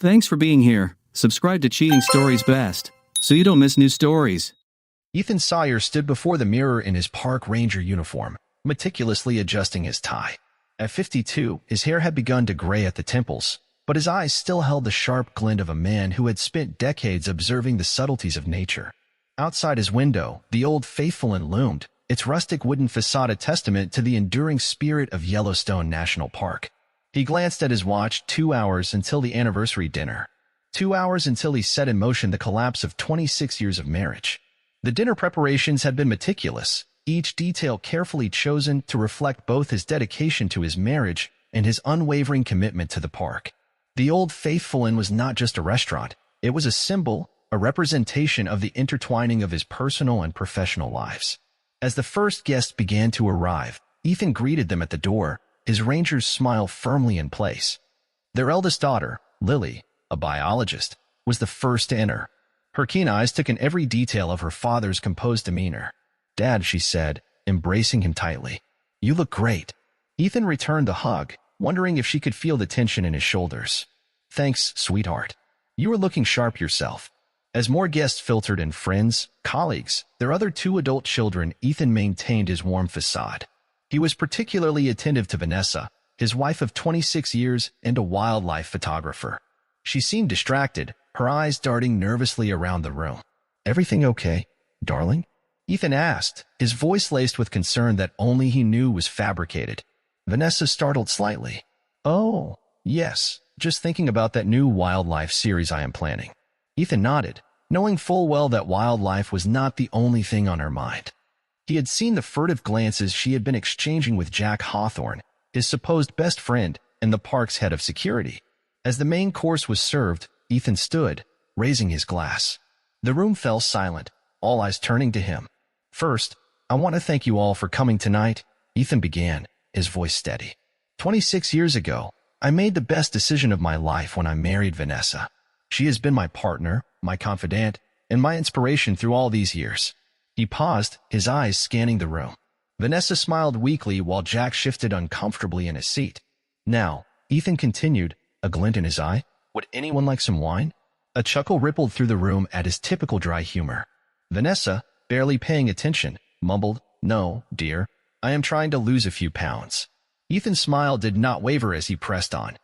Thanks for being here. Subscribe to Cheating Stories Best, so you don't miss new stories. Ethan Sawyer stood before the mirror in his park ranger uniform, meticulously adjusting his tie. At 52, his hair had begun to gray at the temples, but his eyes still held the sharp glint of a man who had spent decades observing the subtleties of nature. Outside his window, the Old Faithful Inn loomed, its rustic wooden facade a testament to the enduring spirit of Yellowstone National Park. He glanced at his watch. 2 hours until the anniversary dinner. 2 hours until he set in motion the collapse of 26 years of marriage. The dinner preparations had been meticulous, each detail carefully chosen to reflect both his dedication to his marriage and his unwavering commitment to the park. The Old Faithful Inn was not just a restaurant, it was a symbol, a representation of the intertwining of his personal and professional lives. As the first guests began to arrive, Ethan greeted them at the door, his ranger's smile firmly in place. Their eldest daughter, Lily, a biologist, was the first to enter. Her keen eyes took in every detail of her father's composed demeanor. "Dad," she said, embracing him tightly. "You look great." Ethan returned the hug, wondering if she could feel the tension in his shoulders. "Thanks, sweetheart. You were looking sharp yourself." As more guests filtered in, friends, colleagues, their other 2 adult children, Ethan maintained his warm facade. He was particularly attentive to Vanessa, his wife of 26 years and a wildlife photographer. She seemed distracted, her eyes darting nervously around the room. "Everything okay, darling?" Ethan asked, his voice laced with concern that only he knew was fabricated. Vanessa startled slightly. "Oh, yes, just thinking about that new wildlife series I am planning." Ethan nodded, knowing full well that wildlife was not the only thing on her mind. He had seen the furtive glances she had been exchanging with Jack Hawthorne, his supposed best friend and the park's head of security. As the main course was served, Ethan stood, raising his glass. The room fell silent, all eyes turning to him. "First, I want to thank you all for coming tonight," Ethan began, his voice steady. 26 years ago, I made the best decision of my life when I married Vanessa. She has been my partner, my confidant, and my inspiration through all these years. He paused, his eyes scanning the room. Vanessa smiled weakly while Jack shifted uncomfortably in his seat. "Now," Ethan continued, a glint in his eye, "would anyone like some wine?" A chuckle rippled through the room at his typical dry humor. Vanessa, barely paying attention, mumbled, "No, dear, I am trying to lose a few pounds." Ethan's smile did not waver as he pressed on.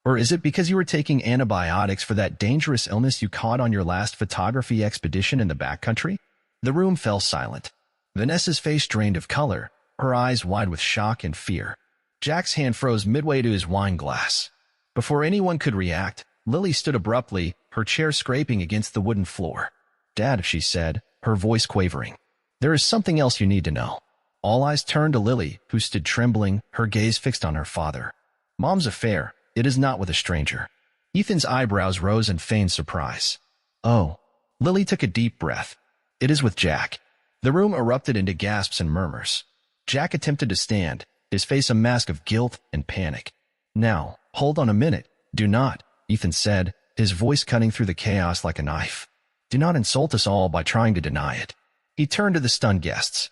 "Or is it because you were taking antibiotics for that dangerous illness you caught on your last photography expedition in the backcountry?" The room fell silent. Vanessa's face drained of color, her eyes wide with shock and fear. Jack's hand froze midway to his wine glass. Before anyone could react, Lily stood abruptly, her chair scraping against the wooden floor. "Dad," she said, her voice quavering, "there is something else you need to know." All eyes turned to Lily, who stood trembling, her gaze fixed on her father. "Mom's affair, it is not with a stranger." Ethan's eyebrows rose in feigned surprise. "Oh." Lily took a deep breath. "It is with Jack." The room erupted into gasps and murmurs. Jack attempted to stand, his face a mask of guilt and panic. "Now, hold on a minute. Do not," Ethan said, his voice cutting through the chaos like a knife. "Do not insult us all by trying to deny it." He turned to the stunned guests.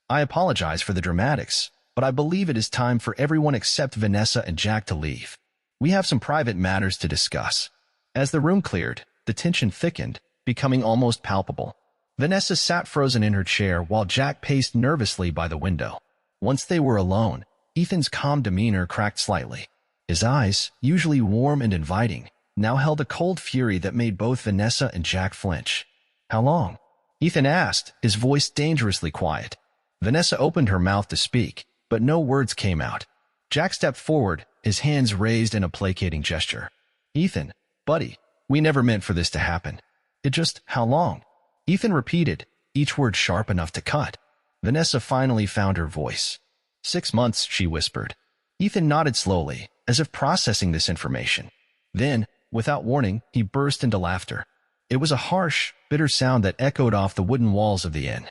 "I apologize for the dramatics, but I believe it is time for everyone except Vanessa and Jack to leave. We have some private matters to discuss." As the room cleared, the tension thickened, becoming almost palpable. Vanessa sat frozen in her chair while Jack paced nervously by the window. Once they were alone, Ethan's calm demeanor cracked slightly. His eyes, usually warm and inviting, now held a cold fury that made both Vanessa and Jack flinch. "How long?" Ethan asked, his voice dangerously quiet. Vanessa opened her mouth to speak, but no words came out. Jack stepped forward, his hands raised in a placating gesture. "Ethan, buddy, we never meant for this to happen. It just, how long?" Ethan repeated, each word sharp enough to cut. Vanessa finally found her voice. 6 months, she whispered. Ethan nodded slowly, as if processing this information. Then, without warning, he burst into laughter. It was a harsh, bitter sound that echoed off the wooden walls of the inn.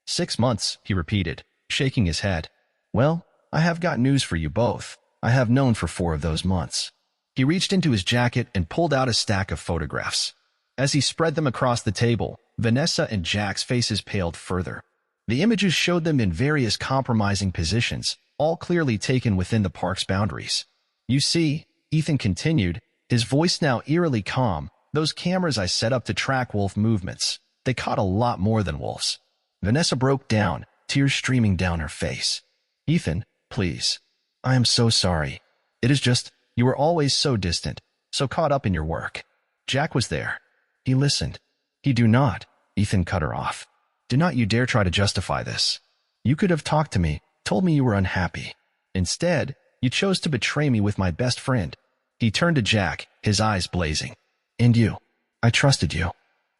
6 months, he repeated, shaking his head. "Well, I have got news for you both. I have known for 4 of those months." He reached into his jacket and pulled out a stack of photographs. As he spread them across the table, Vanessa and Jack's faces paled further. The images showed them in various compromising positions, all clearly taken within the park's boundaries. "You see," Ethan continued, his voice now eerily calm. Those cameras I set up to track wolf movements, they caught a lot more than wolves. Vanessa broke down, tears streaming down her face. Ethan, please. I am so sorry. It is just, you were always so distant, so caught up in your work. Jack was there. He listened. Do not, Ethan cut her off. Do not you dare try to justify this. You could have talked to me, told me you were unhappy. Instead, you chose to betray me with my best friend. He turned to Jack, his eyes blazing. And you. I trusted you.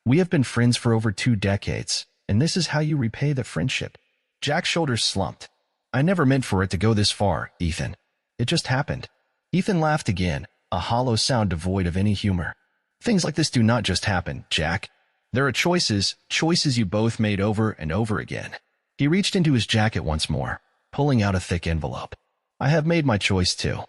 We have been friends for over 2 decades, and this is how you repay the friendship. Jack's shoulders slumped. I never meant for it to go this far, Ethan. It just happened. Ethan laughed again, a hollow sound devoid of any humor. Things like this do not just happen, Jack. There are choices you both made over and over again. He reached into his jacket once more, pulling out a thick envelope. I have made my choice too.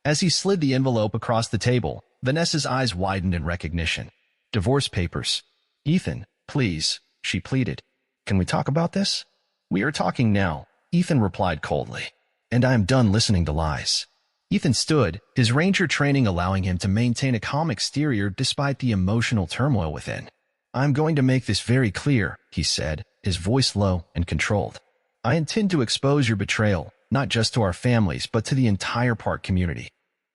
As he slid the envelope across the table, Vanessa's eyes widened in recognition. Divorce papers. Ethan, please, she pleaded. Can we talk about this? We are talking now, Ethan replied coldly. And I am done listening to lies. Ethan stood, his ranger training allowing him to maintain a calm exterior despite the emotional turmoil within. I'm going to make this very clear, he said, his voice low and controlled. I intend to expose your betrayal, not just to our families but to the entire park community.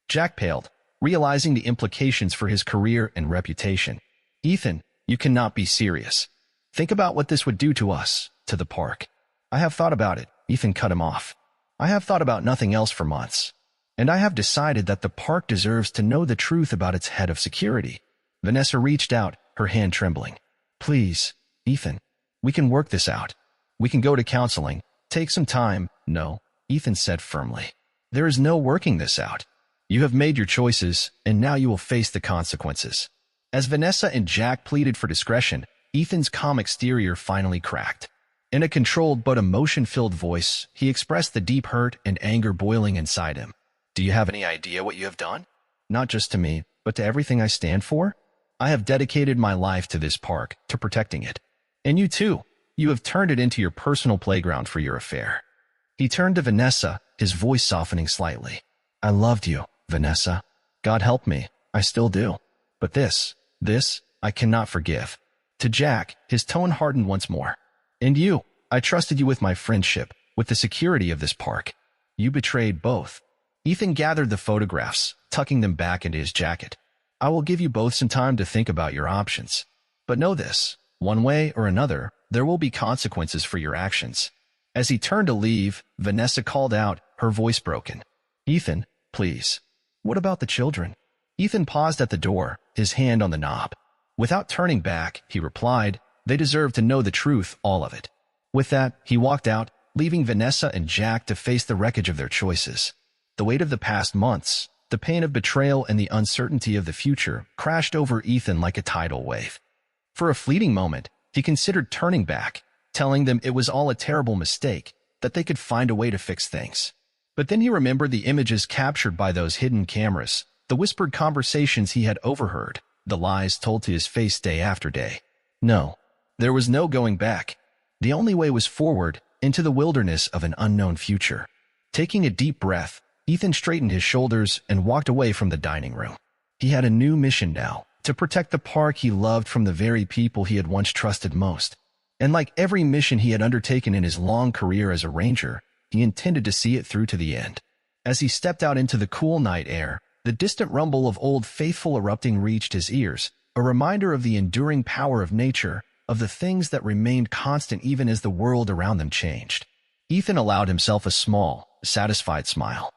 Jack paled, realizing the implications for his career and reputation. Ethan, you cannot be serious. Think about what this would do to us, to the park. I have thought about it, Ethan cut him off. I have thought about nothing else for months. And I have decided that the park deserves to know the truth about its head of security. Vanessa reached out, her hand trembling. Please, Ethan, we can work this out. We can go to counseling, take some time. No, Ethan said firmly. There is no working this out. You have made your choices, and now you will face the consequences. As Vanessa and Jack pleaded for discretion, Ethan's calm exterior finally cracked. In a controlled but emotion-filled voice, he expressed the deep hurt and anger boiling inside him. Do you have any idea what you have done? Not just to me, but to everything I stand for? I have dedicated my life to this park, to protecting it. And you too. You have turned it into your personal playground for your affair. He turned to Vanessa, his voice softening slightly. I loved you, Vanessa. God help me, I still do. But this, I cannot forgive. To Jack, his tone hardened once more. And you, I trusted you with my friendship, with the security of this park. You betrayed both. Ethan gathered the photographs, tucking them back into his jacket. I will give you both some time to think about your options. But know this, one way or another, there will be consequences for your actions. As he turned to leave, Vanessa called out, her voice broken. Ethan, please. What about the children? Ethan paused at the door, his hand on the knob. Without turning back, he replied, they deserve to know the truth, all of it. With that, he walked out, leaving Vanessa and Jack to face the wreckage of their choices. The weight of the past months, the pain of betrayal and the uncertainty of the future crashed over Ethan like a tidal wave. For a fleeting moment, he considered turning back, telling them it was all a terrible mistake, that they could find a way to fix things. But then he remembered the images captured by those hidden cameras, the whispered conversations he had overheard, the lies told to his face day after day. No, there was no going back. The only way was forward, into the wilderness of an unknown future. Taking a deep breath, Ethan straightened his shoulders and walked away from the dining room. He had a new mission now, to protect the park he loved from the very people he had once trusted most. And like every mission he had undertaken in his long career as a ranger, he intended to see it through to the end. As he stepped out into the cool night air, the distant rumble of Old Faithful erupting reached his ears, a reminder of the enduring power of nature, of the things that remained constant even as the world around them changed. Ethan allowed himself a small, satisfied smile.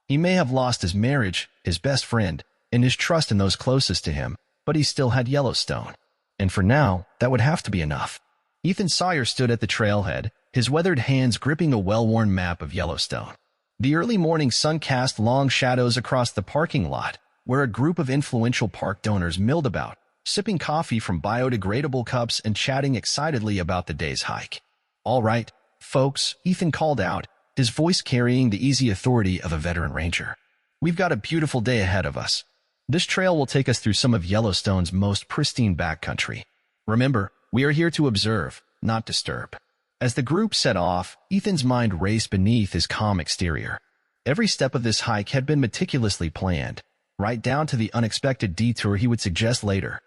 He may have lost his marriage, his best friend, and his trust in those closest to him, but he still had Yellowstone. And for now, that would have to be enough. Ethan Sawyer stood at the trailhead, his weathered hands gripping a well-worn map of Yellowstone. The early morning sun cast long shadows across the parking lot, where a group of influential park donors milled about, sipping coffee from biodegradable cups and chatting excitedly about the day's hike. All right, folks, Ethan called out, his voice carrying the easy authority of a veteran ranger. We've got a beautiful day ahead of us. This trail will take us through some of Yellowstone's most pristine backcountry. Remember, we are here to observe, not disturb. As the group set off, Ethan's mind raced beneath his calm exterior. Every step of this hike had been meticulously planned, right down to the unexpected detour he would suggest later.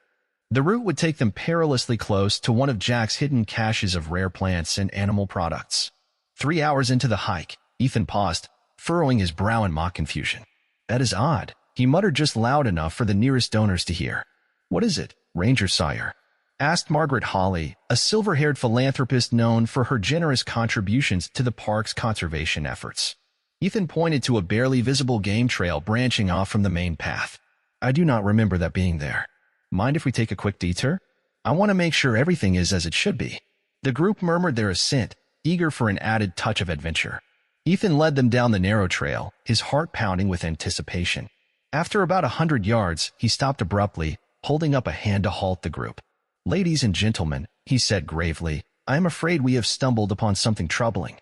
The route would take them perilously close to one of Jack's hidden caches of rare plants and animal products. 3 hours into the hike, Ethan paused, furrowing his brow in mock confusion. "That is odd," he muttered just loud enough for the nearest donors to hear. "What is it, Ranger Sire?" asked Margaret Hawley, a silver-haired philanthropist known for her generous contributions to the park's conservation efforts. Ethan pointed to a barely visible game trail branching off from the main path. "I do not remember that being there. Mind if we take a quick detour? I want to make sure everything is as it should be." The group murmured their assent, eager for an added touch of adventure. Ethan led them down the narrow trail, his heart pounding with anticipation. After about 100 yards, he stopped abruptly, holding up a hand to halt the group. "Ladies and gentlemen," he said gravely, "I am afraid we have stumbled upon something troubling."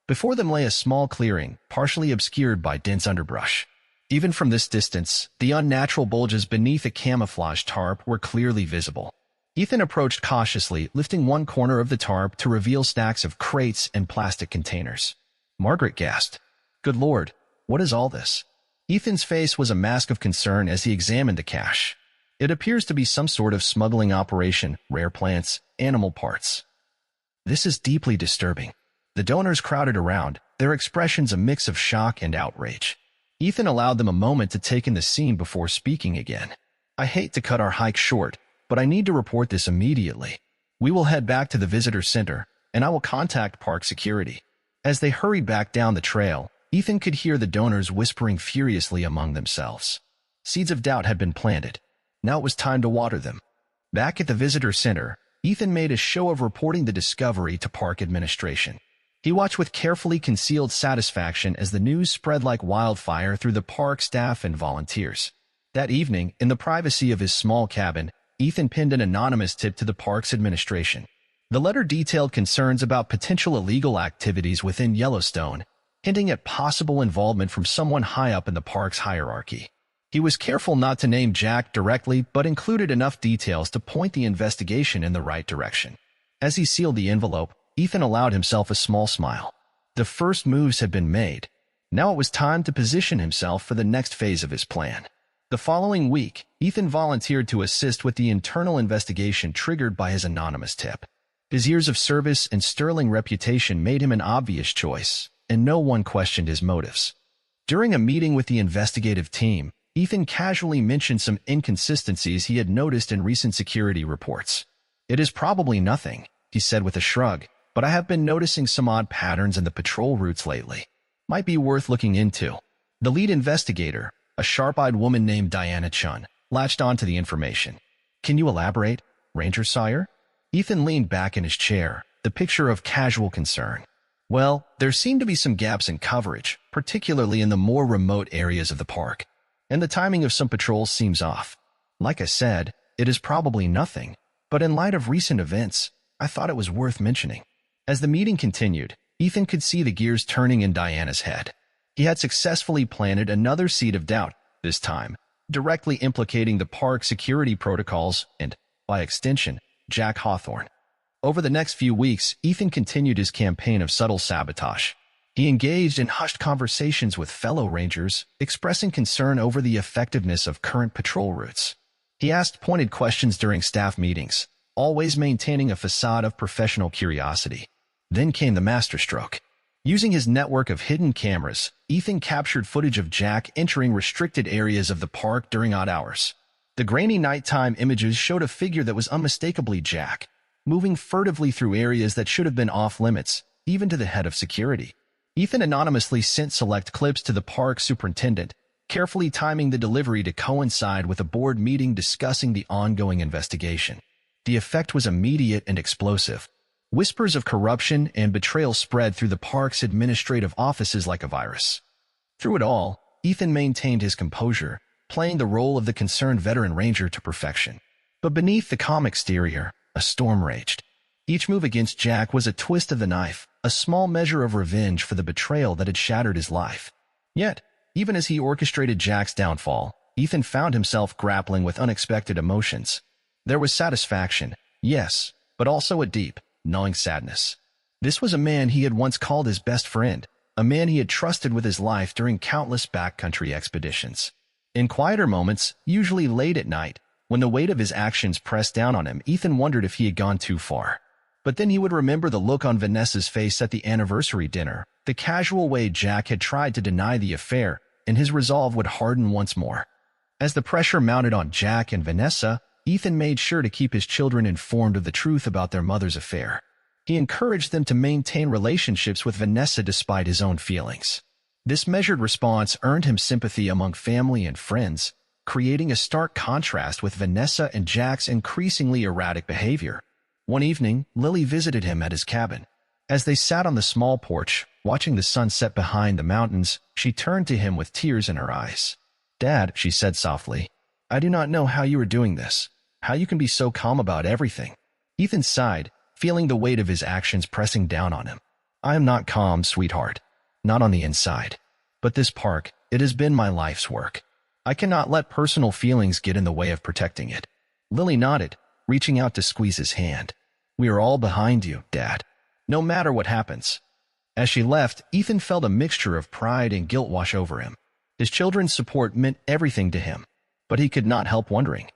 Before them lay a small clearing, partially obscured by dense underbrush. Even from this distance, the unnatural bulges beneath a camouflage tarp were clearly visible. Ethan approached cautiously, lifting one corner of the tarp to reveal stacks of crates and plastic containers. Margaret gasped. "Good Lord, what is all this?" Ethan's face was a mask of concern as he examined the cache. "It appears to be some sort of smuggling operation, rare plants, animal parts." "This is deeply disturbing." The donors crowded around, their expressions a mix of shock and outrage. Ethan allowed them a moment to take in the scene before speaking again. "I hate to cut our hike short, but I need to report this immediately. We will head back to the visitor center, and I will contact park security." As they hurried back down the trail, Ethan could hear the donors whispering furiously among themselves. Seeds of doubt had been planted. Now it was time to water them. Back at the visitor center, Ethan made a show of reporting the discovery to park administration. He watched with carefully concealed satisfaction as the news spread like wildfire through the park staff and volunteers. That evening, in the privacy of his small cabin, Ethan pinned an anonymous tip to the park's administration. The letter detailed concerns about potential illegal activities within Yellowstone, hinting at possible involvement from someone high up in the park's hierarchy. He was careful not to name Jack directly, but included enough details to point the investigation in the right direction. As he sealed the envelope, Ethan allowed himself a small smile. The first moves had been made. Now it was time to position himself for the next phase of his plan. The following week, Ethan volunteered to assist with the internal investigation triggered by his anonymous tip. His years of service and sterling reputation made him an obvious choice, and no one questioned his motives. During a meeting with the investigative team, Ethan casually mentioned some inconsistencies he had noticed in recent security reports. "It is probably nothing," he said with a shrug, "but I have been noticing some odd patterns in the patrol routes lately. Might be worth looking into." The lead investigator, a sharp-eyed woman named Diana Chun, latched onto the information. "Can you elaborate, Ranger Sire?" Ethan leaned back in his chair, the picture of casual concern. "Well, there seem to be some gaps in coverage, particularly in the more remote areas of the park, and the timing of some patrols seems off. Like I said, it is probably nothing, but in light of recent events, I thought it was worth mentioning." As the meeting continued, Ethan could see the gears turning in Diana's head. He had successfully planted another seed of doubt, this time, directly implicating the park security protocols and, by extension, Jack Hawthorne. Over the next few weeks, Ethan continued his campaign of subtle sabotage. He engaged in hushed conversations with fellow rangers, expressing concern over the effectiveness of current patrol routes. He asked pointed questions during staff meetings, always maintaining a facade of professional curiosity. Then came the masterstroke. Using his network of hidden cameras, Ethan captured footage of Jack entering restricted areas of the park during odd hours. The grainy nighttime images showed a figure that was unmistakably Jack, moving furtively through areas that should have been off-limits, even to the head of security. Ethan anonymously sent select clips to the park superintendent, carefully timing the delivery to coincide with a board meeting discussing the ongoing investigation. The effect was immediate and explosive. Whispers of corruption and betrayal spread through the park's administrative offices like a virus. Through it all, Ethan maintained his composure, playing the role of the concerned veteran ranger to perfection. But beneath the calm exterior, a storm raged. Each move against Jack was a twist of the knife, a small measure of revenge for the betrayal that had shattered his life. Yet, even as he orchestrated Jack's downfall, Ethan found himself grappling with unexpected emotions. There was satisfaction, yes, but also a deep, gnawing sadness. This was a man he had once called his best friend, a man he had trusted with his life during countless backcountry expeditions. In quieter moments, usually late at night, when the weight of his actions pressed down on him, Ethan wondered if he had gone too far. But then he would remember the look on Vanessa's face at the anniversary dinner, the casual way Jack had tried to deny the affair, and his resolve would harden once more. As the pressure mounted on Jack and Vanessa, Ethan made sure to keep his children informed of the truth about their mother's affair. He encouraged them to maintain relationships with Vanessa despite his own feelings. This measured response earned him sympathy among family and friends, creating a stark contrast with Vanessa and Jack's increasingly erratic behavior. One evening, Lily visited him at his cabin. As they sat on the small porch, watching the sunset behind the mountains, she turned to him with tears in her eyes. "Dad," she said softly, "I do not know how you are doing this, how you can be so calm about everything." Ethan sighed, feeling the weight of his actions pressing down on him. "I am not calm, sweetheart. Not on the inside. But this park, it has been my life's work. I cannot let personal feelings get in the way of protecting it." Lily nodded, reaching out to squeeze his hand. "We are all behind you, Dad. No matter what happens." As she left, Ethan felt a mixture of pride and guilt wash over him. His children's support meant everything to him, but he could not help wondering,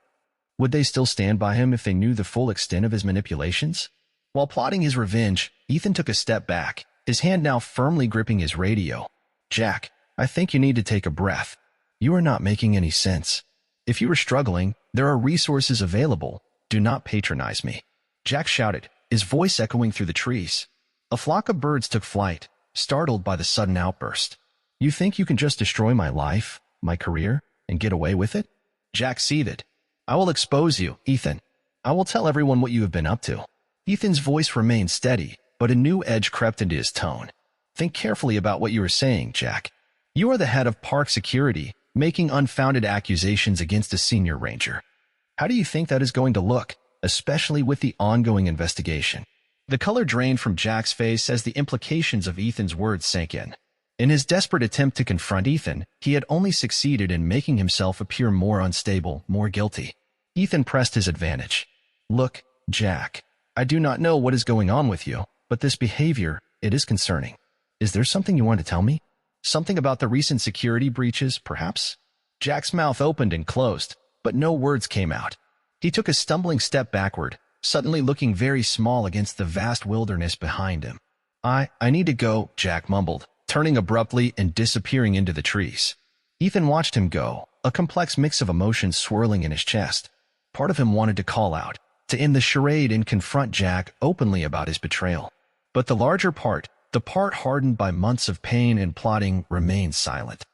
would they still stand by him if they knew the full extent of his manipulations? While plotting his revenge, Ethan took a step back, his hand now firmly gripping his radio. "Jack, I think you need to take a breath. You are not making any sense. If you are struggling, there are resources available. Do not patronize me." Jack shouted, his voice echoing through the trees. A flock of birds took flight, startled by the sudden outburst. "You think you can just destroy my life, my career, and get away with it?" Jack seethed. "I will expose you, Ethan. I will tell everyone what you have been up to." Ethan's voice remained steady, but a new edge crept into his tone. "Think carefully about what you are saying, Jack. You are the head of park security, making unfounded accusations against a senior ranger. How do you think that is going to look, especially with the ongoing investigation?" The color drained from Jack's face as the implications of Ethan's words sank in. In his desperate attempt to confront Ethan, he had only succeeded in making himself appear more unstable, more guilty. Ethan pressed his advantage. "Look, Jack, I do not know what is going on with you, but this behavior, it is concerning. Is there something you want to tell me? Something about the recent security breaches, perhaps?" Jack's mouth opened and closed, but no words came out. He took a stumbling step backward, suddenly looking very small against the vast wilderness behind him. I need to go," Jack mumbled, turning abruptly and disappearing into the trees. Ethan watched him go, a complex mix of emotions swirling in his chest. Part of him wanted to call out, to end the charade and confront Jack openly about his betrayal. But the larger part, the part hardened by months of pain and plotting, remained silent.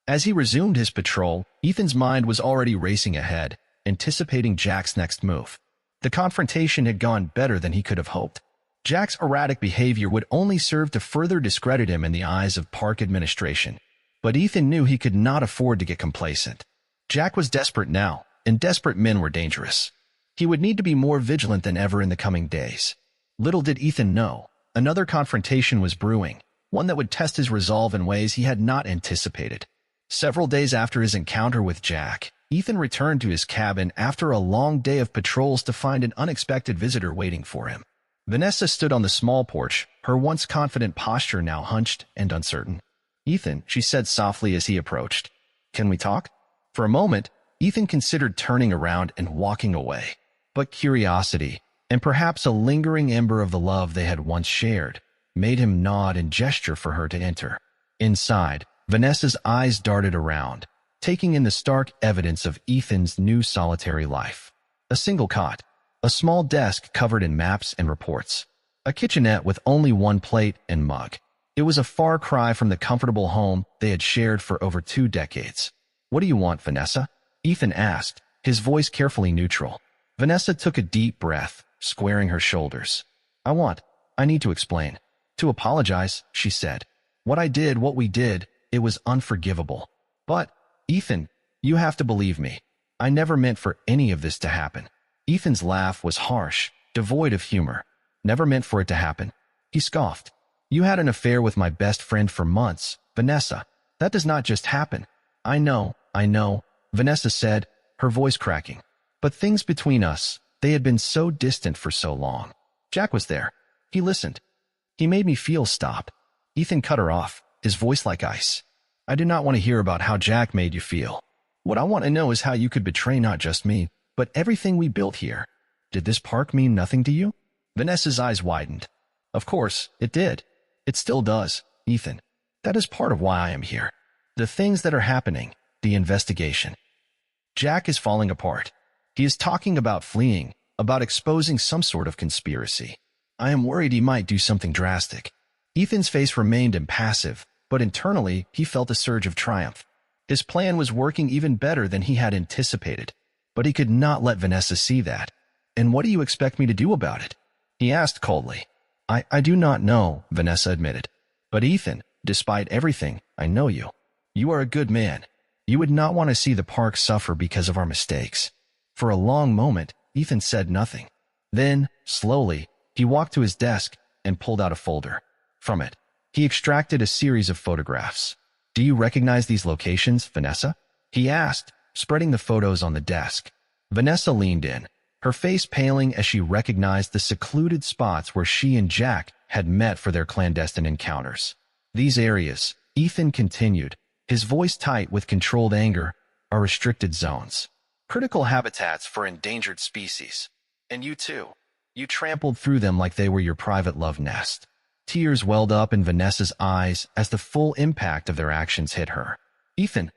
As he resumed his patrol, Ethan's mind was already racing ahead, anticipating Jack's next move. The confrontation had gone better than he could have hoped. Jack's erratic behavior would only serve to further discredit him in the eyes of park administration. But Ethan knew he could not afford to get complacent. Jack was desperate now, and desperate men were dangerous. He would need to be more vigilant than ever in the coming days. Little did Ethan know, another confrontation was brewing, one that would test his resolve in ways he had not anticipated. Several days after his encounter with Jack, Ethan returned to his cabin after a long day of patrols to find an unexpected visitor waiting for him. Vanessa stood on the small porch, her once confident posture now hunched and uncertain. "Ethan," she said softly as he approached. "Can we talk?" For a moment, Ethan considered turning around and walking away. But curiosity, and perhaps a lingering ember of the love they had once shared, made him nod and gesture for her to enter. Inside, Vanessa's eyes darted around, taking in the stark evidence of Ethan's new solitary life. A single cot, a small desk covered in maps and reports, a kitchenette with only one plate and mug. It was a far cry from the comfortable home they had shared for over 2 decades. "What do you want, Vanessa?" Ethan asked, his voice carefully neutral. Vanessa took a deep breath, squaring her shoulders. I need to explain. To apologize," she said. "What I did, what we did, it was unforgivable. But, Ethan, you have to believe me. I never meant for any of this to happen." Ethan's laugh was harsh, devoid of humor. "Never meant for it to happen?" He scoffed. "You had an affair with my best friend for months, Vanessa. That does not just happen." I know, Vanessa said, her voice cracking. "But things between us, they had been so distant for so long." Jack was there. He listened. "He made me feel stopped." Ethan cut her off, his voice like ice. "I do not want to hear about how Jack made you feel. What I want to know is how you could betray not just me, but everything we built here. Did this park mean nothing to you? Vanessa's eyes widened. Of course, it did. It still does, Ethan. That is part of why I am here. The things that are happening, the investigation. Jack is falling apart. He is talking about fleeing, about exposing some sort of conspiracy. I am worried he might do something drastic. Ethan's face remained impassive, but internally he felt a surge of triumph. His plan was working even better than he had anticipated, but he could not let Vanessa see that. And what do you expect me to do about it? He asked coldly. I do not know, Vanessa admitted. But Ethan, despite everything, I know you. You are a good man. You would not want to see the park suffer because of our mistakes. For a long moment, Ethan said nothing. Then, slowly, he walked to his desk and pulled out a folder. From it, he extracted a series of photographs. Do you recognize these locations, Vanessa? He asked, spreading the photos on the desk. Vanessa leaned in, her face paling as she recognized the secluded spots where she and Jack had met for their clandestine encounters. These areas, Ethan continued, his voice tight with controlled anger, are restricted zones. Critical habitats for endangered species. And you too. You trampled through them like they were your private love nest. Tears welled up in Vanessa's eyes as the full impact of their actions hit her. Ethan,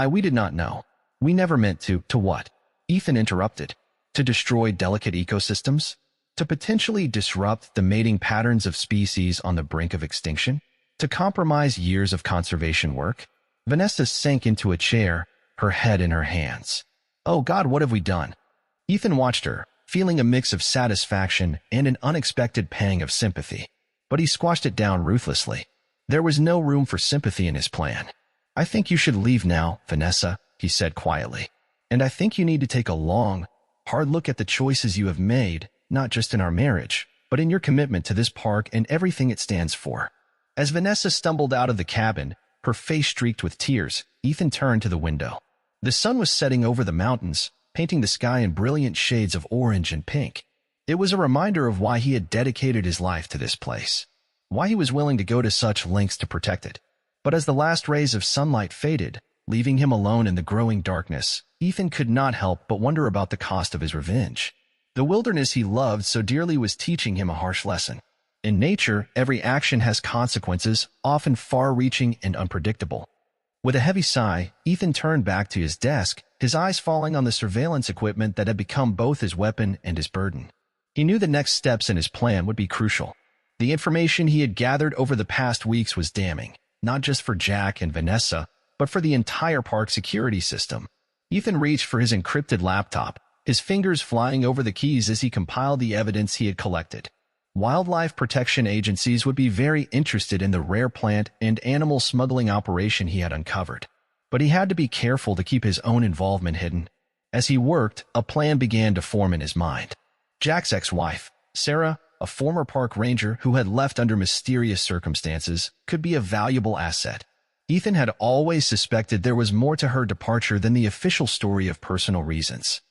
we did not know. We never meant to what? Ethan interrupted. To destroy delicate ecosystems? To potentially disrupt the mating patterns of species on the brink of extinction? To compromise years of conservation work? Vanessa sank into a chair, her head in her hands. Oh God, what have we done? Ethan watched her, feeling a mix of satisfaction and an unexpected pang of sympathy. But he squashed it down ruthlessly. There was no room for sympathy in his plan. I think you should leave now, Vanessa, he said quietly. And I think you need to take a long, hard look at the choices you have made, not just in our marriage, but in your commitment to this park and everything it stands for. As Vanessa stumbled out of the cabin, her face streaked with tears, Ethan turned to the window. The sun was setting over the mountains, painting the sky in brilliant shades of orange and pink. It was a reminder of why he had dedicated his life to this place, why he was willing to go to such lengths to protect it. But as the last rays of sunlight faded, leaving him alone in the growing darkness, Ethan could not help but wonder about the cost of his revenge. The wilderness he loved so dearly was teaching him a harsh lesson. In nature, every action has consequences, often far-reaching and unpredictable. With a heavy sigh, Ethan turned back to his desk, his eyes falling on the surveillance equipment that had become both his weapon and his burden. He knew the next steps in his plan would be crucial. The information he had gathered over the past weeks was damning, not just for Jack and Vanessa, but for the entire park security system. Ethan reached for his encrypted laptop, his fingers flying over the keys as he compiled the evidence he had collected. Wildlife protection agencies would be very interested in the rare plant and animal smuggling operation he had uncovered. But he had to be careful to keep his own involvement hidden. As he worked, a plan began to form in his mind. Jack's ex-wife, Sarah, a former park ranger who had left under mysterious circumstances, could be a valuable asset. Ethan had always suspected there was more to her departure than the official story of personal reasons.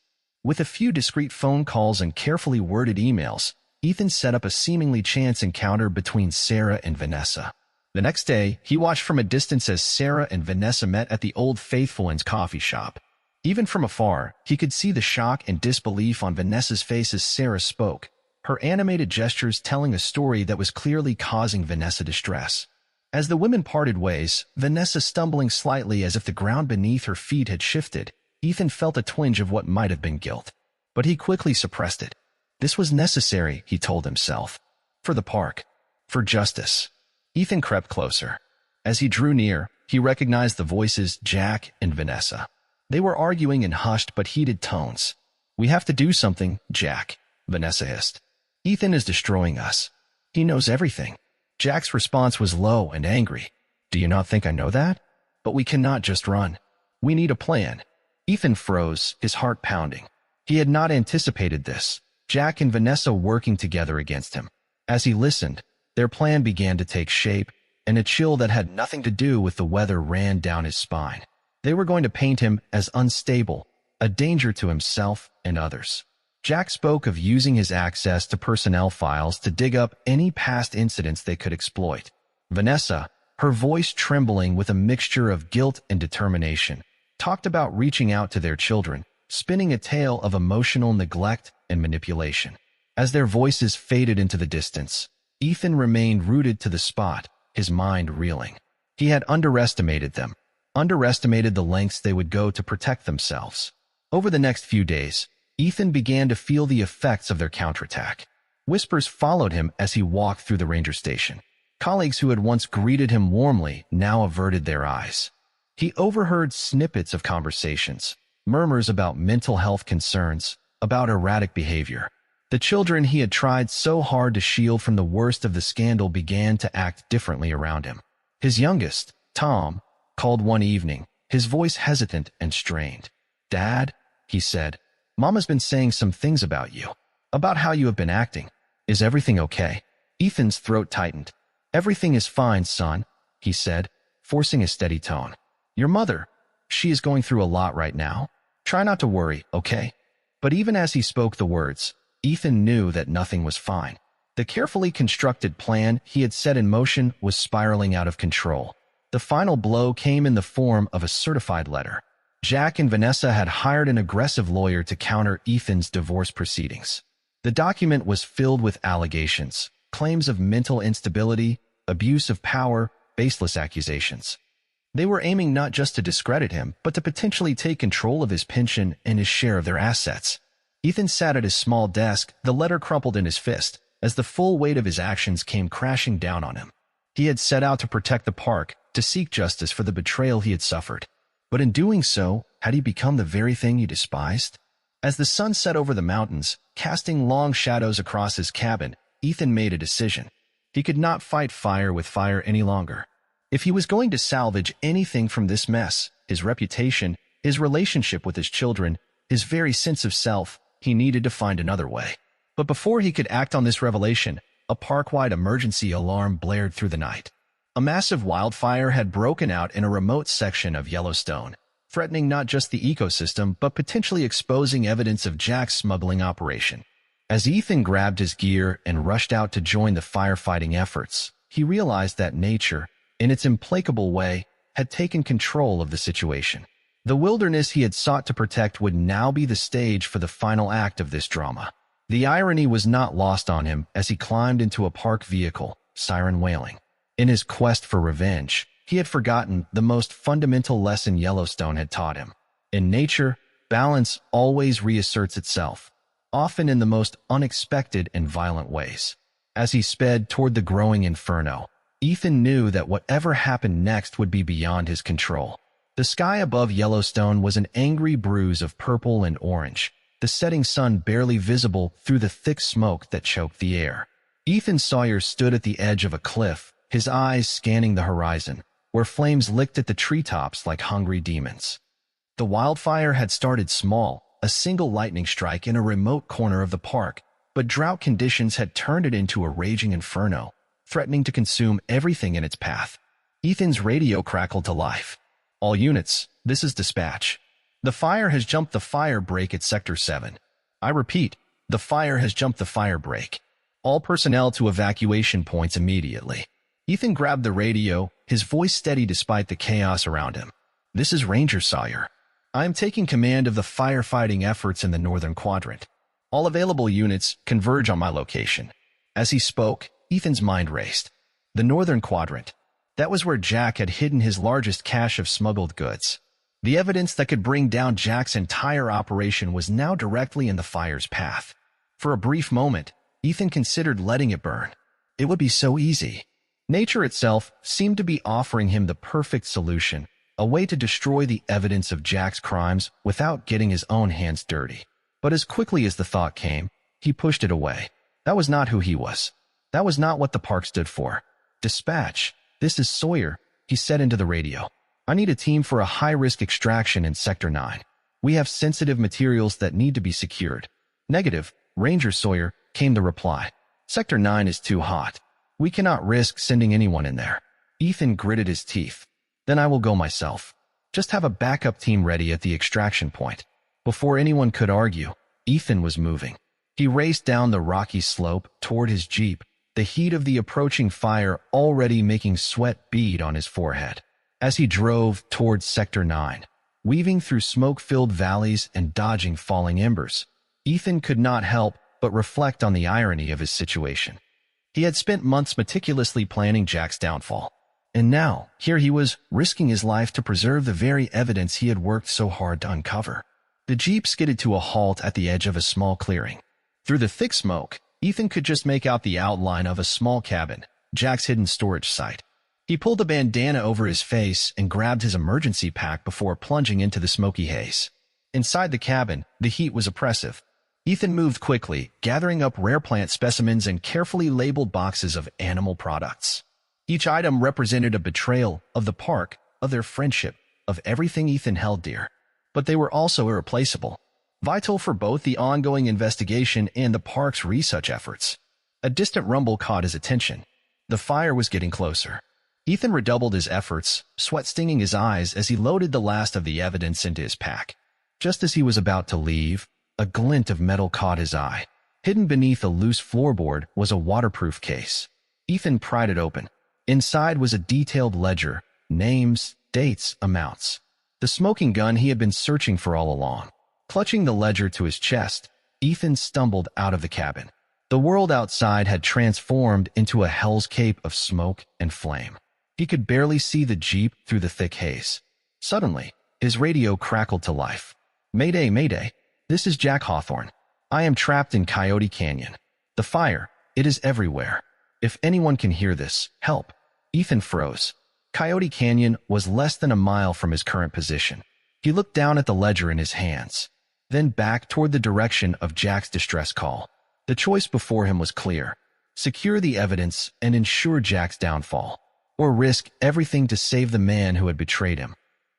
With a few discreet phone calls and carefully worded emails, Ethan set up a seemingly chance encounter between Sarah and Vanessa. The next day, he watched from a distance as Sarah and Vanessa met at the Old Faithful Inn's coffee shop. Even from afar, he could see the shock and disbelief on Vanessa's face as Sarah spoke, her animated gestures telling a story that was clearly causing Vanessa distress. As the women parted ways, Vanessa stumbling slightly as if the ground beneath her feet had shifted, Ethan felt a twinge of what might have been guilt. But he quickly suppressed it. This was necessary, he told himself. For the park. For justice. Ethan crept closer. As he drew near, he recognized the voices Jack and Vanessa. They were arguing in hushed but heated tones. We have to do something, Jack, Vanessa hissed. Ethan is destroying us. He knows everything. Jack's response was low and angry. Do you not think I know that? But we cannot just run. We need a plan. Ethan froze, his heart pounding. He had not anticipated this. Jack and Vanessa working together against him. As he listened, their plan began to take shape, and a chill that had nothing to do with the weather ran down his spine. They were going to paint him as unstable, a danger to himself and others. Jack spoke of using his access to personnel files to dig up any past incidents they could exploit. Vanessa, her voice trembling with a mixture of guilt and determination, talked about reaching out to their children, spinning a tale of emotional neglect and manipulation. As their voices faded into the distance, Ethan remained rooted to the spot, his mind reeling. He had underestimated them, underestimated the lengths they would go to protect themselves. Over the next few days, Ethan began to feel the effects of their counterattack. Whispers followed him as he walked through the ranger station. Colleagues who had once greeted him warmly now averted their eyes. He overheard snippets of conversations, murmurs about mental health concerns, about erratic behavior. The children he had tried so hard to shield from the worst of the scandal began to act differently around him. His youngest, Tom, called one evening, his voice hesitant and strained. "Dad," he said, "Mama's been saying some things about you, about how you have been acting. Is everything okay?" Ethan's throat tightened. "Everything is fine, son," he said, forcing a steady tone. "Your mother, she is going through a lot right now. Try not to worry, okay?" But even as he spoke the words, Ethan knew that nothing was fine. The carefully constructed plan he had set in motion was spiraling out of control. The final blow came in the form of a certified letter. Jack and Vanessa had hired an aggressive lawyer to counter Ethan's divorce proceedings. The document was filled with allegations, claims of mental instability, abuse of power, baseless accusations. They were aiming not just to discredit him, but to potentially take control of his pension and his share of their assets. Ethan sat at his small desk, the letter crumpled in his fist, as the full weight of his actions came crashing down on him. He had set out to protect the park, to seek justice for the betrayal he had suffered. But in doing so, had he become the very thing he despised? As the sun set over the mountains, casting long shadows across his cabin, Ethan made a decision. He could not fight fire with fire any longer. If he was going to salvage anything from this mess, his reputation, his relationship with his children, his very sense of self, he needed to find another way. But before he could act on this revelation, a park-wide emergency alarm blared through the night. A massive wildfire had broken out in a remote section of Yellowstone, threatening not just the ecosystem but potentially exposing evidence of Jack's smuggling operation. As Ethan grabbed his gear and rushed out to join the firefighting efforts, he realized that nature, in its implacable way, had taken control of the situation. The wilderness he had sought to protect would now be the stage for the final act of this drama. The irony was not lost on him as he climbed into a park vehicle, siren wailing. In his quest for revenge, he had forgotten the most fundamental lesson Yellowstone had taught him. In nature, balance always reasserts itself, often in the most unexpected and violent ways. As he sped toward the growing inferno, Ethan knew that whatever happened next would be beyond his control. The sky above Yellowstone was an angry bruise of purple and orange, the setting sun barely visible through the thick smoke that choked the air. Ethan Sawyer stood at the edge of a cliff, his eyes scanning the horizon, where flames licked at the treetops like hungry demons. The wildfire had started small, a single lightning strike in a remote corner of the park, but drought conditions had turned it into a raging inferno, threatening to consume everything in its path. Ethan's radio crackled to life. "All units, this is dispatch. The fire has jumped the fire break at Sector 7. I repeat, the fire has jumped the fire break. All personnel to evacuation points immediately." Ethan grabbed the radio, his voice steady despite the chaos around him. "This is Ranger Sawyer. I am taking command of the firefighting efforts in the northern quadrant. All available units converge on my location." As he spoke, Ethan's mind raced. The northern quadrant. That was where Jack had hidden his largest cache of smuggled goods. The evidence that could bring down Jack's entire operation was now directly in the fire's path. For a brief moment, Ethan considered letting it burn. It would be so easy. Nature itself seemed to be offering him the perfect solution, a way to destroy the evidence of Jack's crimes without getting his own hands dirty. But as quickly as the thought came, he pushed it away. That was not who he was. That was not what the park stood for. "Dispatch, this is Sawyer," he said into the radio. "I need a team for a high-risk extraction in Sector 9. We have sensitive materials that need to be secured." "Negative, Ranger Sawyer," came the reply. "Sector 9 is too hot. We cannot risk sending anyone in there." Ethan gritted his teeth. "Then I will go myself. Just have a backup team ready at the extraction point." Before anyone could argue, Ethan was moving. He raced down the rocky slope toward his jeep, the heat of the approaching fire already making sweat bead on his forehead. As he drove towards Sector 9, weaving through smoke-filled valleys and dodging falling embers. Ethan could not help but reflect on the irony of his situation. He had spent months meticulously planning Jack's downfall, and now, here he was, risking his life to preserve the very evidence he had worked so hard to uncover. The jeep skidded to a halt at the edge of a small clearing. Through the thick smoke, Ethan could just make out the outline of a small cabin, Jack's hidden storage site. He pulled a bandana over his face and grabbed his emergency pack before plunging into the smoky haze. Inside the cabin, the heat was oppressive. Ethan moved quickly, gathering up rare plant specimens and carefully labeled boxes of animal products. Each item represented a betrayal of the park, of their friendship, of everything Ethan held dear. But they were also irreplaceable, vital for both the ongoing investigation and the park's research efforts. A distant rumble caught his attention. The fire was getting closer. Ethan redoubled his efforts, sweat stinging his eyes as he loaded the last of the evidence into his pack. Just as he was about to leave, a glint of metal caught his eye. Hidden beneath a loose floorboard was a waterproof case. Ethan pried it open. Inside was a detailed ledger, names, dates, amounts. The smoking gun he had been searching for all along. Clutching the ledger to his chest, Ethan stumbled out of the cabin. The world outside had transformed into a hellscape of smoke and flame. He could barely see the jeep through the thick haze. Suddenly, his radio crackled to life. "Mayday, mayday. This is Jack Hawthorne. I am trapped in Coyote Canyon. The fire, it is everywhere. If anyone can hear this, help." Ethan froze. Coyote Canyon was less than a mile from his current position. He looked down at the ledger in his hands, then back toward the direction of Jack's distress call. The choice before him was clear: secure the evidence and ensure Jack's downfall, or risk everything to save the man who had betrayed him.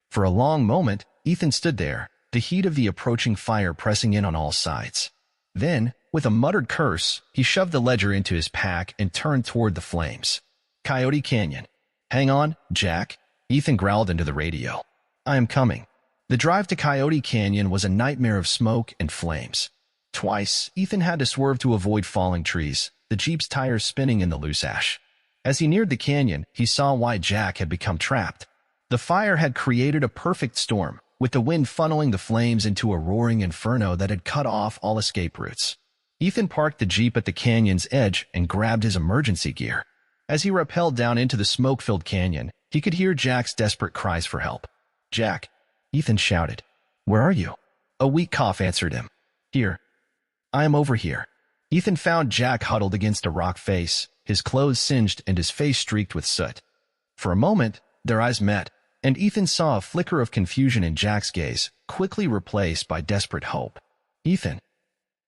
For a long moment, Ethan stood there, the heat of the approaching fire pressing in on all sides. Then, with a muttered curse, he shoved the ledger into his pack and turned toward the flames. Coyote Canyon. "Hang on, Jack," Ethan growled into the radio. "I am coming." The drive to Coyote Canyon was a nightmare of smoke and flames. Twice, Ethan had to swerve to avoid falling trees, the jeep's tires spinning in the loose ash. As he neared the canyon, he saw why Jack had become trapped. The fire had created a perfect storm, with the wind funneling the flames into a roaring inferno that had cut off all escape routes. Ethan parked the jeep at the canyon's edge and grabbed his emergency gear. As he rappelled down into the smoke-filled canyon, he could hear Jack's desperate cries for help. "Jack," Ethan shouted. "Where are you?" A weak cough answered him. "Here. I am over here." Ethan found Jack huddled against a rock face, his clothes singed and his face streaked with soot. For a moment, their eyes met, and Ethan saw a flicker of confusion in Jack's gaze, quickly replaced by desperate hope. "Ethan,"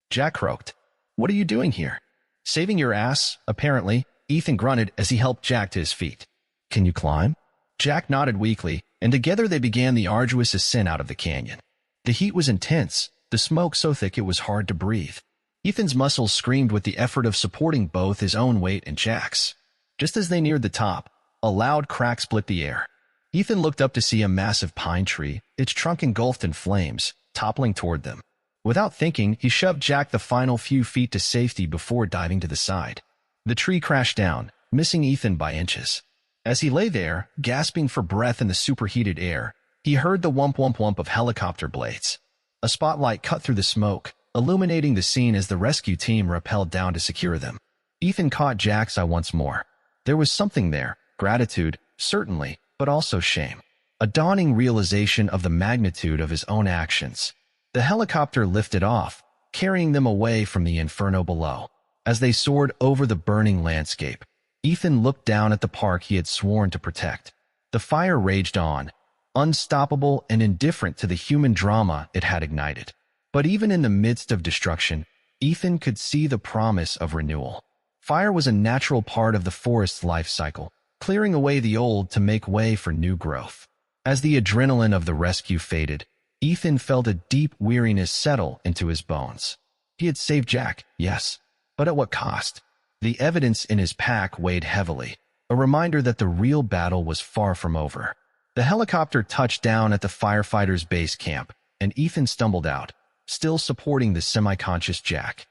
Jack croaked. "What are you doing here?" "Saving your ass, apparently," Ethan grunted as he helped Jack to his feet. "Can you climb?" Jack nodded weakly, and together they began the arduous ascent out of the canyon. The heat was intense, the smoke so thick it was hard to breathe. Ethan's muscles screamed with the effort of supporting both his own weight and Jack's. Just as they neared the top, a loud crack split the air. Ethan looked up to see a massive pine tree, its trunk engulfed in flames, toppling toward them. Without thinking, he shoved Jack the final few feet to safety before diving to the side. The tree crashed down, missing Ethan by inches. As he lay there, gasping for breath in the superheated air, he heard the whump-whump-whump of helicopter blades. A spotlight cut through the smoke, illuminating the scene as the rescue team rappelled down to secure them. Ethan caught Jack's eye once more. There was something there, gratitude, certainly, but also shame. A dawning realization of the magnitude of his own actions. The helicopter lifted off, carrying them away from the inferno below. As they soared over the burning landscape, Ethan looked down at the park he had sworn to protect. The fire raged on, unstoppable and indifferent to the human drama it had ignited. But even in the midst of destruction, Ethan could see the promise of renewal. Fire was a natural part of the forest's life cycle, clearing away the old to make way for new growth. As the adrenaline of the rescue faded, Ethan felt a deep weariness settle into his bones. He had saved Jack, yes, but at what cost? The evidence in his pack weighed heavily, a reminder that the real battle was far from over. The helicopter touched down at the firefighters' base camp, and Ethan stumbled out, still supporting the semi-conscious Jack.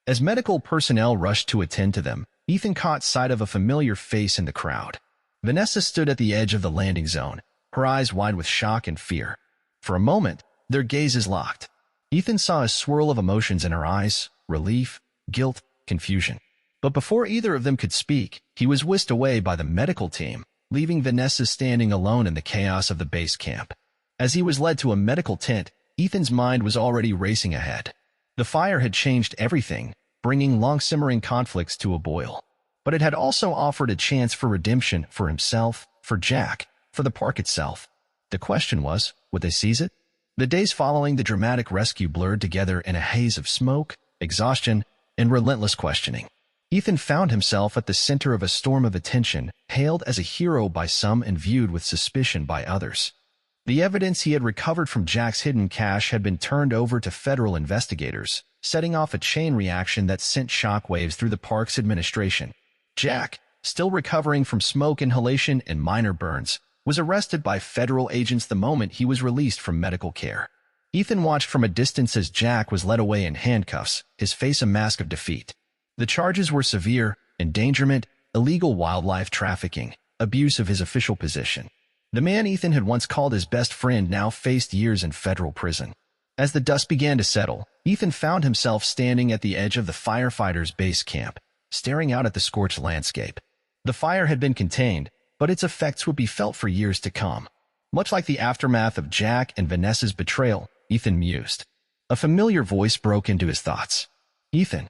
As medical personnel rushed to attend to them, Ethan caught sight of a familiar face in the crowd. Vanessa stood at the edge of the landing zone, her eyes wide with shock and fear. For a moment, their gazes locked. Ethan saw a swirl of emotions in her eyes: relief, guilt, confusion. But before either of them could speak, he was whisked away by the medical team, leaving Vanessa standing alone in the chaos of the base camp. As he was led to a medical tent, Ethan's mind was already racing ahead. The fire had changed everything, bringing long-simmering conflicts to a boil. But it had also offered a chance for redemption for himself, for Jack, for the park itself. The question was, would they seize it? The days following the dramatic rescue blurred together in a haze of smoke, exhaustion, and relentless questioning. Ethan found himself at the center of a storm of attention, hailed as a hero by some and viewed with suspicion by others. The evidence he had recovered from Jack's hidden cache had been turned over to federal investigators, setting off a chain reaction that sent shockwaves through the park's administration. Jack, still recovering from smoke inhalation and minor burns, was arrested by federal agents the moment he was released from medical care. Ethan watched from a distance as Jack was led away in handcuffs, his face a mask of defeat. The charges were severe: endangerment, illegal wildlife trafficking, abuse of his official position. The man Ethan had once called his best friend now faced years in federal prison. As the dust began to settle, Ethan found himself standing at the edge of the firefighters' base camp, staring out at the scorched landscape. The fire had been contained, but its effects would be felt for years to come. Much like the aftermath of Jack and Vanessa's betrayal, Ethan mused. A familiar voice broke into his thoughts. Ethan.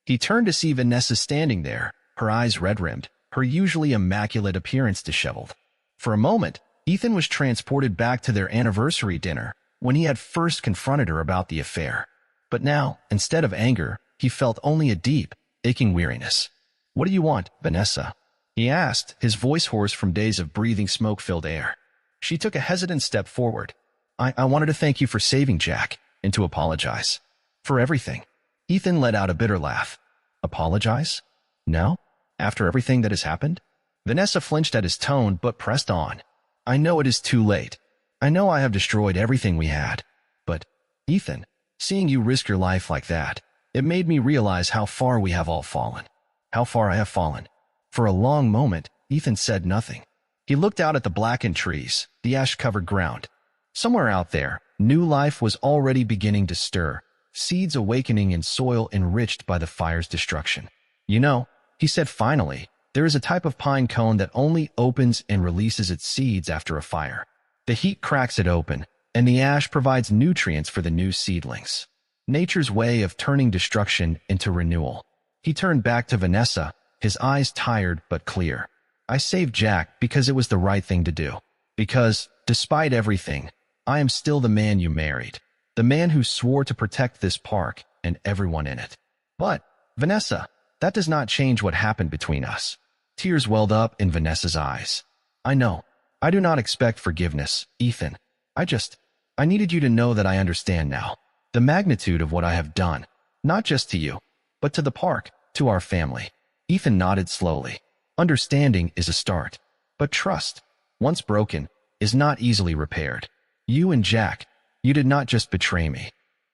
He turned to see Vanessa standing there, her eyes red-rimmed, her usually immaculate appearance disheveled. For a moment, Ethan was transported back to their anniversary dinner, when he had first confronted her about the affair. But now, instead of anger, he felt only a deep, aching weariness. "What do you want, Vanessa?" he asked, his voice hoarse from days of breathing smoke-filled air. She took a hesitant step forward. I wanted to thank you for saving Jack, and to apologize. For everything." Ethan let out a bitter laugh. "Apologize? No? After everything that has happened?" Vanessa flinched at his tone but pressed on. "I know it is too late. I know I have destroyed everything we had. But, Ethan, seeing you risk your life like that, it made me realize how far we have all fallen. How far I have fallen." For a long moment, Ethan said nothing. He looked out at the blackened trees, the ash-covered ground. Somewhere out there, new life was already beginning to stir, seeds awakening in soil enriched by the fire's destruction. "You know," he said finally, "there is a type of pine cone that only opens and releases its seeds after a fire. The heat cracks it open, and the ash provides nutrients for the new seedlings. Nature's way of turning destruction into renewal." He turned back to Vanessa, his eyes tired but clear. "I saved Jack because it was the right thing to do. Because, despite everything, I am still the man you married. The man who swore to protect this park and everyone in it. But, Vanessa, that does not change what happened between us." Tears welled up in Vanessa's eyes. "I know. I do not expect forgiveness, Ethan. I needed you to know that I understand now. The magnitude of what I have done. Not just to you, but to the park, to our family." Ethan nodded slowly. "Understanding is a start. But trust, once broken, is not easily repaired. You and Jack, you did not just betray me.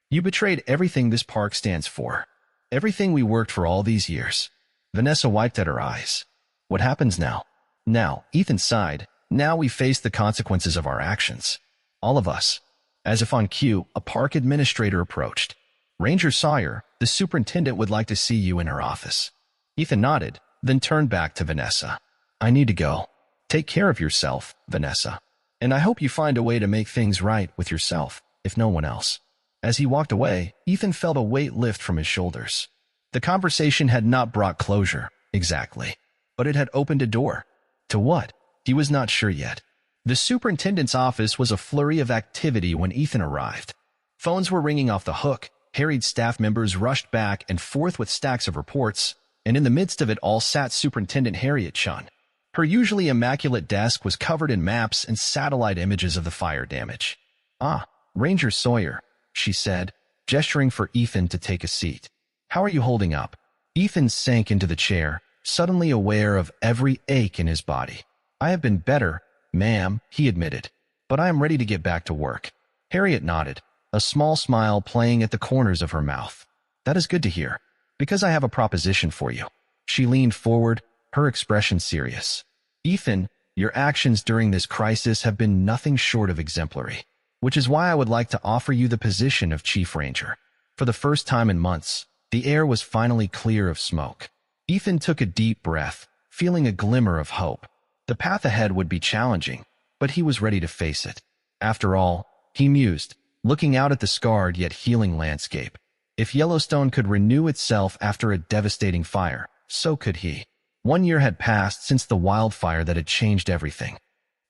You betrayed everything this park stands for. Everything we worked for all these years." Vanessa wiped at her eyes. "What happens now?" "Now," Ethan sighed, "now we face the consequences of our actions. All of us." As if on cue, a park administrator approached. "Ranger Sawyer, the superintendent would like to see you in her office." Ethan nodded, then turned back to Vanessa. "I need to go. Take care of yourself, Vanessa. And I hope you find a way to make things right with yourself, if no one else." As he walked away, Ethan felt a weight lift from his shoulders. The conversation had not brought closure, exactly. But it had opened a door. To what? He was not sure yet. The superintendent's office was a flurry of activity when Ethan arrived. Phones were ringing off the hook, harried staff members rushed back and forth with stacks of reports, and in the midst of it all sat Superintendent Harriet Chun. Her usually immaculate desk was covered in maps and satellite images of the fire damage. "Ah, Ranger Sawyer," she said, gesturing for Ethan to take a seat. "How are you holding up?" Ethan sank into the chair, suddenly aware of every ache in his body. "I have been better, ma'am," he admitted, "but I am ready to get back to work." Harriet nodded, a small smile playing at the corners of her mouth. "That is good to hear, because I have a proposition for you." She leaned forward, her expression serious. "Ethan, your actions during this crisis have been nothing short of exemplary. which is why I would like to offer you the position of Chief Ranger. For the first time in months, the air was finally clear of smoke. Ethan took a deep breath, feeling a glimmer of hope. The path ahead would be challenging, but he was ready to face it. After all, he mused, looking out at the scarred yet healing landscape. If Yellowstone could renew itself after a devastating fire, so could he. 1 year had passed since the wildfire that had changed everything.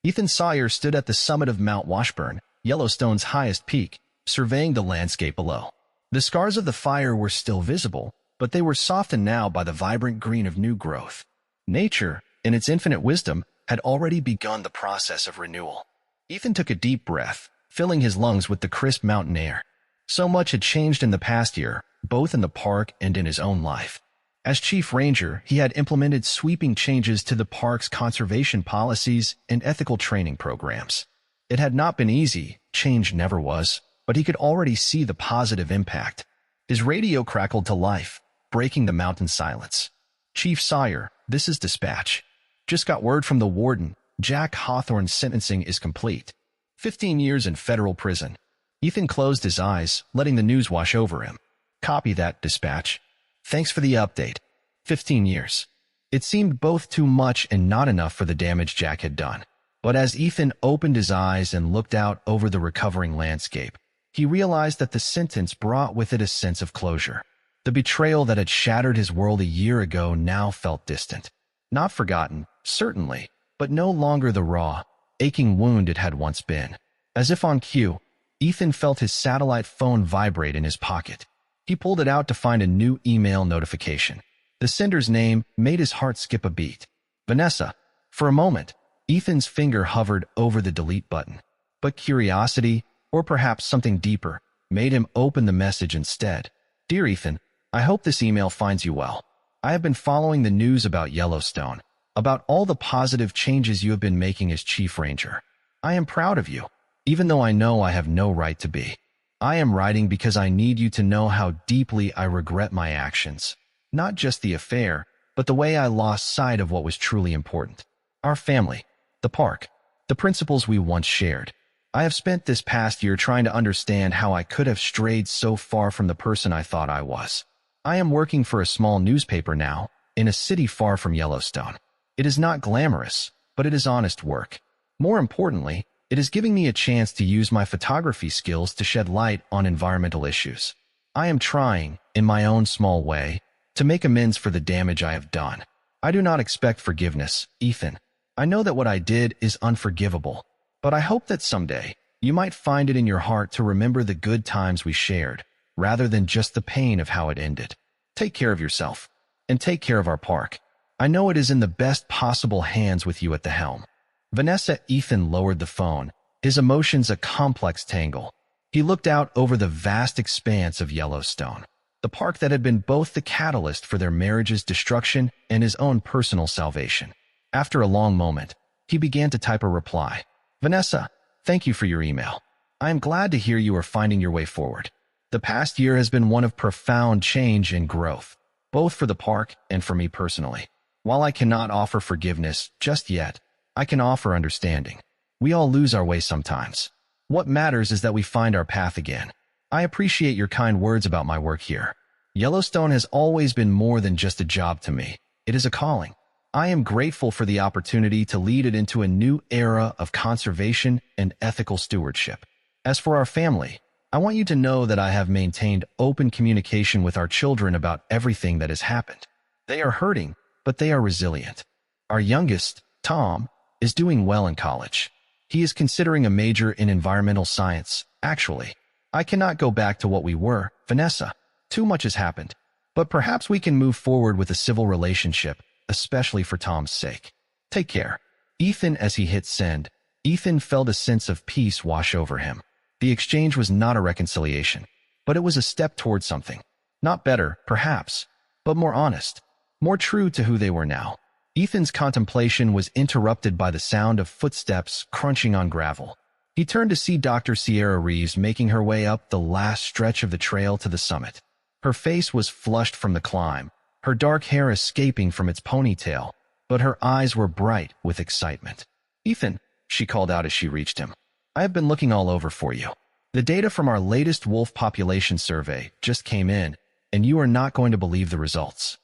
Ethan Sawyer stood at the summit of Mount Washburn, Yellowstone's highest peak, surveying the landscape below. The scars of the fire were still visible, but they were softened now by the vibrant green of new growth. Nature, in its infinite wisdom, had already begun the process of renewal. Ethan took a deep breath, filling his lungs with the crisp mountain air. So much had changed in the past year, both in the park and in his own life. As Chief Ranger, he had implemented sweeping changes to the park's conservation policies and ethical training programs. It had not been easy, change never was, but he could already see the positive impact. His radio crackled to life, breaking the mountain silence. "Chief Sawyer, this is dispatch. Just got word from the warden. Jack Hawthorne's sentencing is complete. 15 years in federal prison." Ethan closed his eyes, letting the news wash over him. "Copy that, dispatch. Thanks for the update. 15 years. It seemed both too much and not enough for the damage Jack had done. But as Ethan opened his eyes and looked out over the recovering landscape, he realized that the sentence brought with it a sense of closure. The betrayal that had shattered his world a year ago now felt distant. Not forgotten, certainly, but no longer the raw, aching wound it had once been. As if on cue, Ethan felt his satellite phone vibrate in his pocket. He pulled it out to find a new email notification. The sender's name made his heart skip a beat. Vanessa. For a moment, Ethan's finger hovered over the delete button. But curiosity, or perhaps something deeper, made him open the message instead. "Dear Ethan, I hope this email finds you well. I have been following the news about Yellowstone, about all the positive changes you have been making as Chief Ranger. I am proud of you, even though I know I have no right to be. I am writing because I need you to know how deeply I regret my actions. Not just the affair, but the way I lost sight of what was truly important. Our family, the park, the principles we once shared. I have spent this past year trying to understand how I could have strayed so far from the person I thought I was. I am working for a small newspaper now, in a city far from Yellowstone. It is not glamorous, but it is honest work. More importantly, it is giving me a chance to use my photography skills to shed light on environmental issues. I am trying, in my own small way, to make amends for the damage I have done. I do not expect forgiveness, Ethan. I know that what I did is unforgivable, but I hope that someday you might find it in your heart to remember the good times we shared, rather than just the pain of how it ended. Take care of yourself, and take care of our park. I know it is in the best possible hands with you at the helm." Vanessa. Ethan lowered the phone, his emotions a complex tangle. He looked out over the vast expanse of Yellowstone, the park that had been both the catalyst for their marriage's destruction and his own personal salvation. After a long moment, he began to type a reply. "Vanessa, thank you for your email. I am glad to hear you are finding your way forward. The past year has been one of profound change and growth, both for the park and for me personally. While I cannot offer forgiveness just yet, I can offer understanding. We all lose our way sometimes. What matters is that we find our path again. I appreciate your kind words about my work here. Yellowstone has always been more than just a job to me. It is a calling. I am grateful for the opportunity to lead it into a new era of conservation and ethical stewardship. As for our family, I want you to know that I have maintained open communication with our children about everything that has happened. They are hurting, but they are resilient. Our youngest, Tom, is doing well in college. He is considering a major in environmental science, actually. I cannot go back to what we were, Vanessa. Too much has happened. But perhaps we can move forward with a civil relationship, especially for Tom's sake. Take care." Ethan. As he hit send, Ethan felt a sense of peace wash over him. The exchange was not a reconciliation, but it was a step toward something. Not better, perhaps, but more honest, more true to who they were now. Ethan's contemplation was interrupted by the sound of footsteps crunching on gravel. He turned to see Dr. Sierra Reeves making her way up the last stretch of the trail to the summit. Her face was flushed from the climb, her dark hair escaping from its ponytail, but her eyes were bright with excitement. "Ethan," she called out as she reached him. I have been looking all over for you. The data from our latest wolf population survey just came in, and you are not going to believe the results."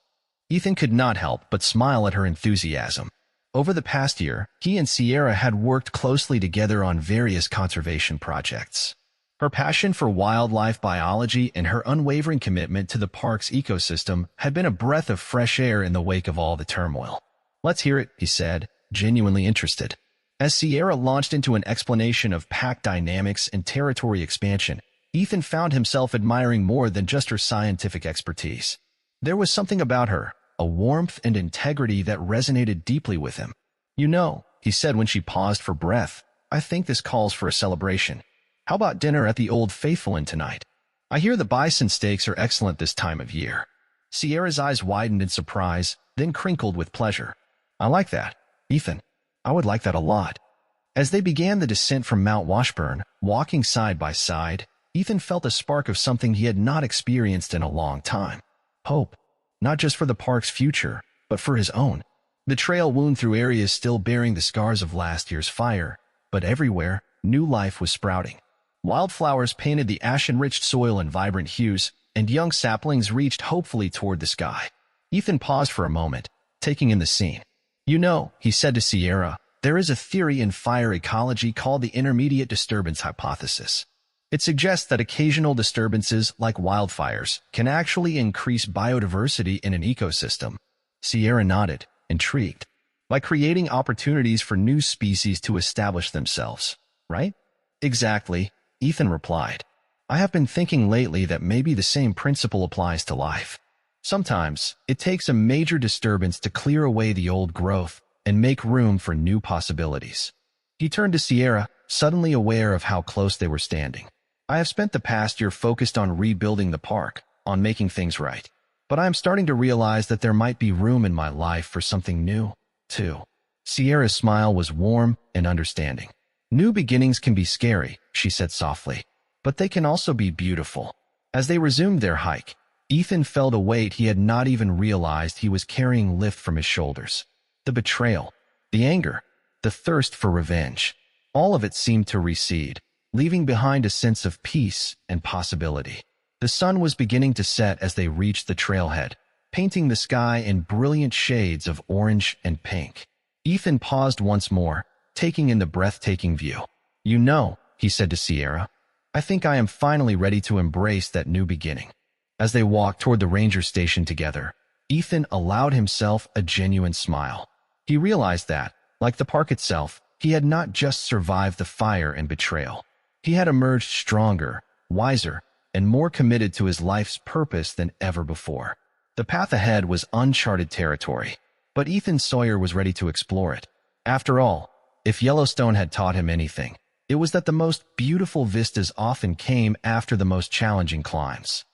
Ethan could not help but smile at her enthusiasm. Over the past year, he and Sierra had worked closely together on various conservation projects. Her passion for wildlife biology and her unwavering commitment to the park's ecosystem had been a breath of fresh air in the wake of all the turmoil. "Let's hear it," he said, genuinely interested. As Sierra launched into an explanation of pack dynamics and territory expansion, Ethan found himself admiring more than just her scientific expertise. There was something about her, a warmth and integrity that resonated deeply with him. "You know," he said when she paused for breath, "I think this calls for a celebration. How about dinner at the Old Faithful Inn tonight? I hear the bison steaks are excellent this time of year." Sierra's eyes widened in surprise, then crinkled with pleasure. "I like that, Ethan. I would like that a lot." As they began the descent from Mount Washburn, walking side by side, Ethan felt a spark of something he had not experienced in a long time. Hope, not just for the park's future, but for his own. The trail wound through areas still bearing the scars of last year's fire, but everywhere, new life was sprouting. Wildflowers painted the ashen-rich soil in vibrant hues, and young saplings reached hopefully toward the sky. Ethan paused for a moment, taking in the scene. "You know," he said to Sierra, "there is a theory in fire ecology called the intermediate disturbance hypothesis. It suggests that occasional disturbances, like wildfires, can actually increase biodiversity in an ecosystem." Sierra nodded, intrigued. "By creating opportunities for new species to establish themselves, right?" "Exactly," Ethan replied. "I have been thinking lately that maybe the same principle applies to life. Sometimes, it takes a major disturbance to clear away the old growth and make room for new possibilities." He turned to Sierra, suddenly aware of how close they were standing. "I have spent the past year focused on rebuilding the park, on making things right. But I am starting to realize that there might be room in my life for something new, too." Sierra's smile was warm and understanding. "New beginnings can be scary," she said softly, "but they can also be beautiful." As they resumed their hike, Ethan felt a weight he had not even realized he was carrying lift from his shoulders. The betrayal, the anger, the thirst for revenge, all of it seemed to recede, leaving behind a sense of peace and possibility. The sun was beginning to set as they reached the trailhead, painting the sky in brilliant shades of orange and pink. Ethan paused once more, taking in the breathtaking view. "You know," he said to Sierra, "I think I am finally ready to embrace that new beginning." As they walked toward the ranger station together, Ethan allowed himself a genuine smile. He realized that, like the park itself, he had not just survived the fire and betrayal. He had emerged stronger, wiser, and more committed to his life's purpose than ever before. The path ahead was uncharted territory, but Ethan Sawyer was ready to explore it. After all, if Yellowstone had taught him anything, it was that the most beautiful vistas often came after the most challenging climbs.